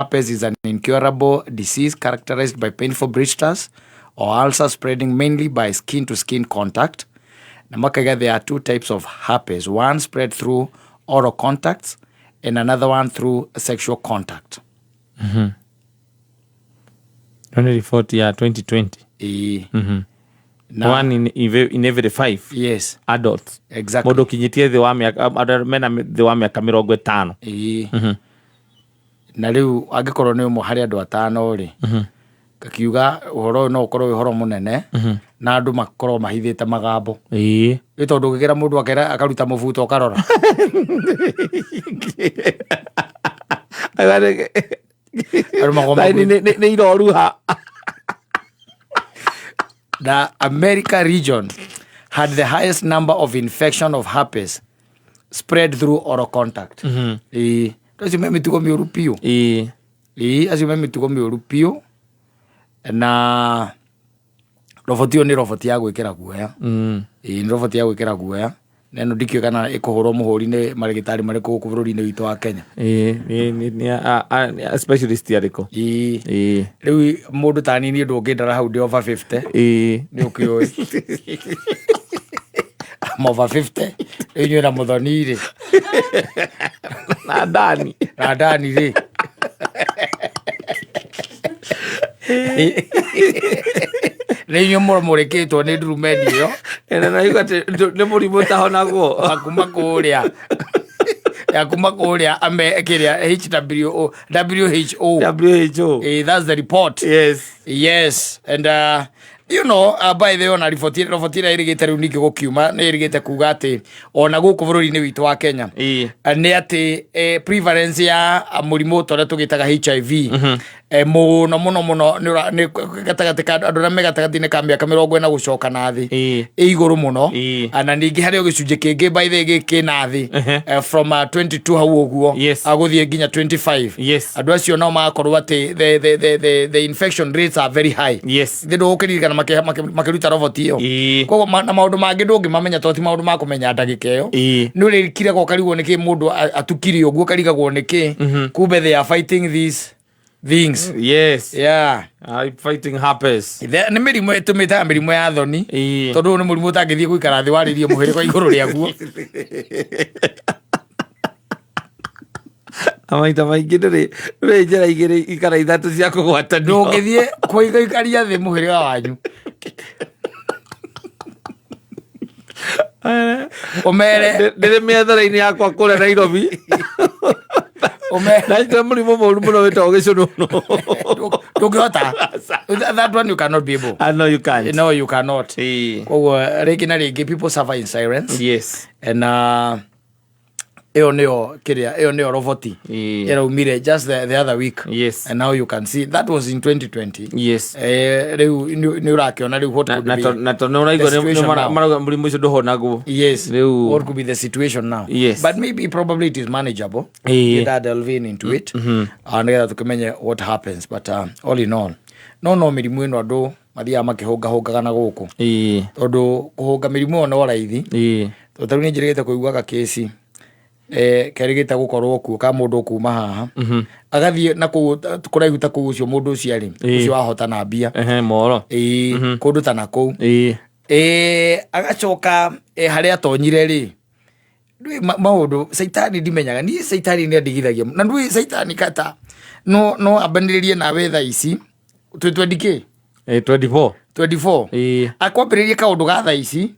Herpes is an incurable disease characterized by painful blisters or ulcers spreading mainly by skin-to-skin contact. There are two types of herpes. One spread through oral contacts and another one through sexual contact. Mm-hmm. 2020. Now, one in every 5 yes, adults. Exactly. Modo kinyitie the wa mena the wa miaka 50. Na riu angikorwo ni umwe hari andu atano ri kakiuga uhoro no ukorwo uhoro munene na andu makorwo mahithite magambo ni tondu ugigira mundu akera akaruta mubuto ukarora ni iroruha. The America region had the highest number of infection of herpes spread through oral contact. Asiume mitugo miuru piu. Asiume mitugo miuru piu. Na robotio ni roboti ya gwikira guoya. Ni roboti ya gwikira guoya. Neno ndikio kana ikuhurwo muhuri ni marigitari mariku guku bururi-ini witu wa Kenya. Ni specialist yariko. Riu mundu tani ni ndungindara hau ndi over 50. Ni ukioi. I'm over 50. Enyo na muthoni ri. Na Dani ri. Nenyo mureketwo ni ndurumeni iyo. Na igate ni murimu taho naguo. Akuma kuria. Yakuma kuria amekiria WHO. That's the report. Yes. And you know, by the way, on ribotira irigite riu ningi gukiuma ni irigite kuga ati ona guku bururi-ini witu wa Kenya ni ati prevalence ya murimu tore tugitaga HIV muno ni gatagati ka andu na megatagati-ini ka miaka 40 gucoka na thi iguru muno ana ningi hari gicunje kingi by the giki na thi from 22 hau uguo aguthie nginya 25 andu acio no makorwo ati the infection rates are very high ndu ukirikana makiruta roboti iyo koguo na maundu mangi ndungi mamenya toti maundu ma kumenya ndagika iyo ni urikire ko karigwo niki mundu atukiri uguo karigagwo niki kumbe they are fighting these things. I'm fighting herpes. Ni mirimu etumita mirimu ya thoni tondu ni murimu utangithie guikara thi waririe muhiri kwa iguru riaguo. Amaita maingi nduri njira igiri ikara ithatu cia kugwatanio ndungithie kuikaria thi muhiri wanyu omere ndiri miethera-ini yakwa kure Nairobi na murimu muru muno witagwo gicununu ndungihota. That one you cannot be able. I know you can't. No, you cannot. Koguo ringi na ringi people suffer in silence. And iyo nio roboti iraumire just the other week. And now you can see that was in 2020. Riu ni urakiona riu what could be na tono raigo ni maraga murimu icio nduhonaguo. What could be the situation now. But maybe probably it is manageable. That delve into it and tukimenya what happens, but all in all no mirimu ino andu mathia makihunga na guku tondu kuhunga mirimu no raithi tondu ni njirigite kuiguaga kesi kerigita gukorwo ku ka mundu kuma haha agathie na kuraihu ta kucio mundu ucio ari ucio wahota na mbia moro kundu ta na ku agacoka haria tonyire ri maundu saitani ndimenyaga ni saitani ni andigithagia na ndui saitani kata no abaniririe na wetha ici 20k 24 akwambiririe kaundu ga tha ici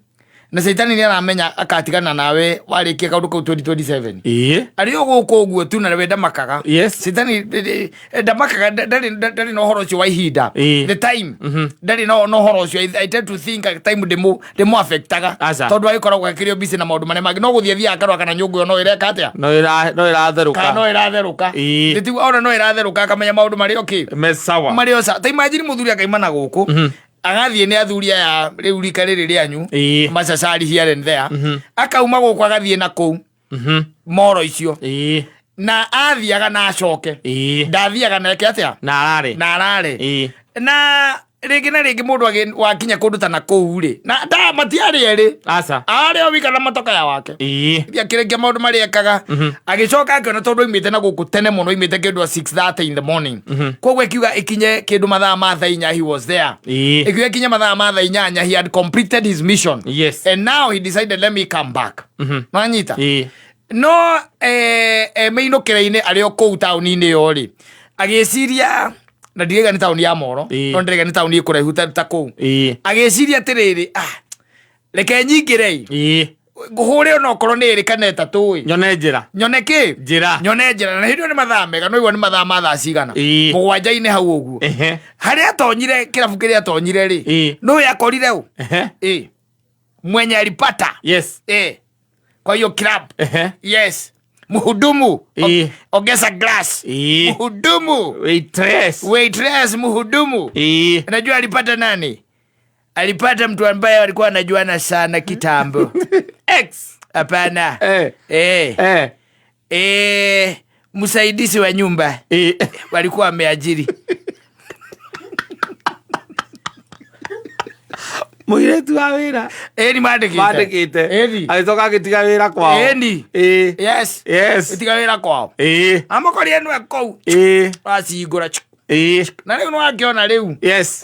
na saitani ni aramenya akatigana nawe warikia kaundu kau 2027 ari uguko uguo tu na wenda makaga saitani ndamakaga ndari no horo cio wa ihinda the time ndari no horo cio. I tend to think time demo affectaga tondu agikoragwo akirio busy na maundu mane magi no guthie thia akarwa kana nyungu no ireka atia no iratheruka nditu ona no iratheruka akamenya maundu mari okay mesawa mari osa time imagine muthuri akaimana guku agathie ni athuria ya riu rika riri rianyu macacari here and there akauma guku agathie na kou moro icio na athiaga na acoke ndathiaga neke atia na arare na rĩngĩ na rĩngĩ mũndũ wakinya kũndũ ta na kũu rĩ na matiarĩ erĩ arĩ o wika na matoka ya wake akĩrĩkia maũndũ marĩa ekaga agĩcoka akĩona tondũ oimĩte na gũkũ tene mũno oimĩte kĩndũ 6:30 in the morning koguo akiuga ikinye kĩndũ mathaa ma thaa inya he was there ikiuga ikinye mathaa ma thaa inyanya he had completed his mission and now he decided let me come back manyita no meinũkĩre-inĩ arĩ o kũu taũni-inĩ yo rĩ agĩciria na ndirega nĩ taũni ya Moro no ndirega nĩ taũni ĩkũraihu ta kũu agĩciria atĩrĩrĩ reke nyingĩre ngũhũre onokorwo nĩ ĩrĩ kana ĩtatũ nyone njĩra nyone njĩra na hĩndĩ ĩyo nĩ mathaa mega no igua nĩ mathaa ma thaa cigana mũgwanja-inĩ hau ũguo harĩa atonyire kĩrabu kĩrĩa atonyire rĩ nũwe akorire ũ mwenye alipata kwa hiyo club mhudumu ongeza glass mhudumu waitress mhudumu unajua alipata nani? Alipata mtu ambaye walikuwa anajuana sana kitambo hapana msaidizi wa nyumba walikuwa wameajiri mũirĩtu wa wĩra ni mandĩkĩte agĩcoka agĩtiga wĩra kwao gĩtiga wĩra kwao amakorire nwe kũu acingũra na rĩu nĩwakĩona rĩu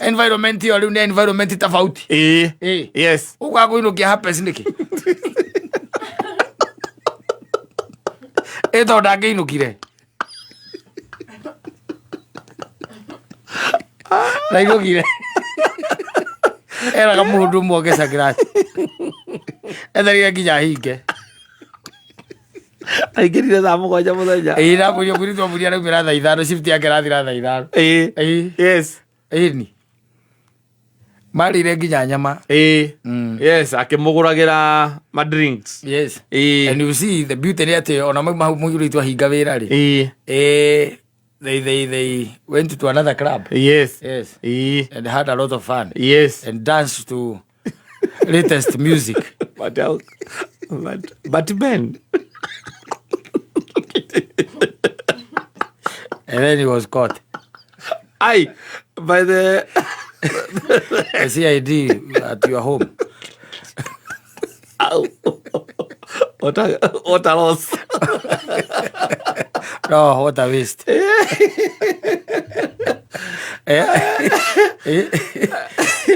environment ĩyo rĩu nĩ environment tofauti ũguo akũinũkia hapes nĩkĩ tondũ ndangĩinũkire na inũkire eraga mũhudumu ongeza glass etharire nginya hinge aingĩrire thaa mũgwanja mũthenya na kũriũkũritwo mũria raumĩra thaa ithano shift yake rathira thaa ithano ni marĩire nginya nyama akĩmũgũragĩra ma drinks and you see the beauty nĩ atĩ ona mũirĩtu ahinga wĩra rĩ they went to another club and had a lot of fun and danced to latest music but Ben and then he was caught by the CID at your home. What a loss. No, what a waste.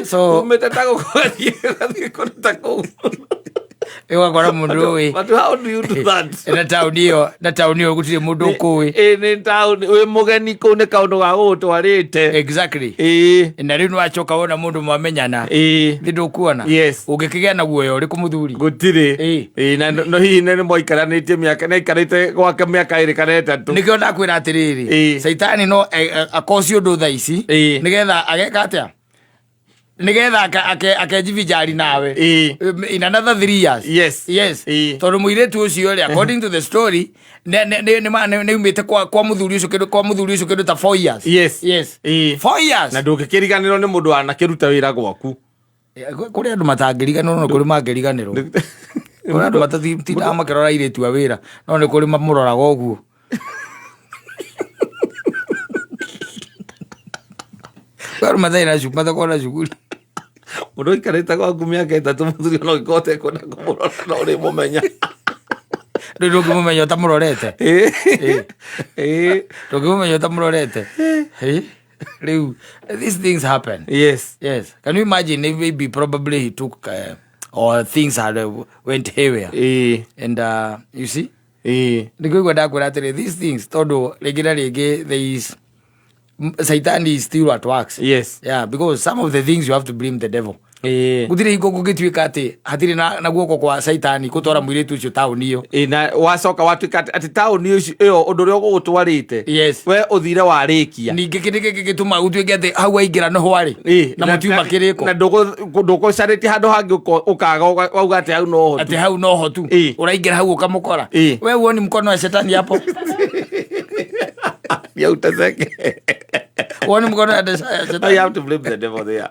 So ĩgakora mũndũ ũĩ but how do you do that na taũni ĩyo gũtirĩ mũndũ ũkũĩ nĩ taũni wĩ mũgeni kũu nĩ kaũndũ ga gũgũtwarĩte exactly na rĩu nĩwacoka wona mũndũ mwamenyana nĩ ndũkuona ũngĩkĩgĩa na guoya ũrĩkũ mũthuri gũtirĩ no hihi nĩ mwaikaranĩtie mĩaka nĩ aikarĩte gwake mĩaka ĩrĩ kana ĩtatũ nĩkĩo ndakwĩra atĩrĩrĩ caitani no akoci ũndũ thaa ici nĩgetha ageka atĩa nĩgetha akenjibijari nawe in another 3 years tondũ mũirĩtu ũcio rĩ according to the story nĩumĩte kwa mũthuri ũcio kĩndũ ta 4 years 4 years na ndũngĩkĩriganĩrwo nĩ mũndũ wanakĩruta wĩra gwaku kũrĩ andũ matangĩriganĩrwo no kũrĩ mangĩriganĩrwo kũrĩ andũ matatindaga makĩrora airĩtu a wĩra no nĩ kũrĩ mamũroraga ũguo kũrĩ matakona cukuri mũndũ aikarĩte gwaku mĩaka ĩtatũ mũthuri no gĩkote kwenda kũmũrora no ũrĩ mũmenya rĩu ndũngĩmũmenya ũtamũrorete ndũngĩmũmenya ũtamũrorete rĩu these things happen can you imagine if maybe probably he took or things had went haywire and you see nĩkũigua ndakwĩra atĩrĩ these things tondũ rĩngĩ na rĩngĩ there is Satan is still at work. Because some of the things you have to blame the devil. Gũtirĩ hingo gũgĩtuĩka atĩ hatirĩ na guoko kwa Saitani gũtwara mũirĩtu ũcio taũni ĩyo na wacoka watuĩka atĩ taũni ĩyo ũndũ ũrĩa ũgũgũtwarĩte we ũthire warĩkia ningĩ kĩndũ gĩkĩ gĩtũma gũtuĩke atĩ hau aingĩra no hwarĩ na mũtiuma kĩrĩko na ndũgũcarĩtie handũ hangĩ ũkaga wauga atĩ hau no ho atĩ hau no ho tu ũraingĩra hau ũkamũkora we huoni mkono wa Shetani hapo ya utazeke huoni mkono wa Shetani. You have to blame the devil there.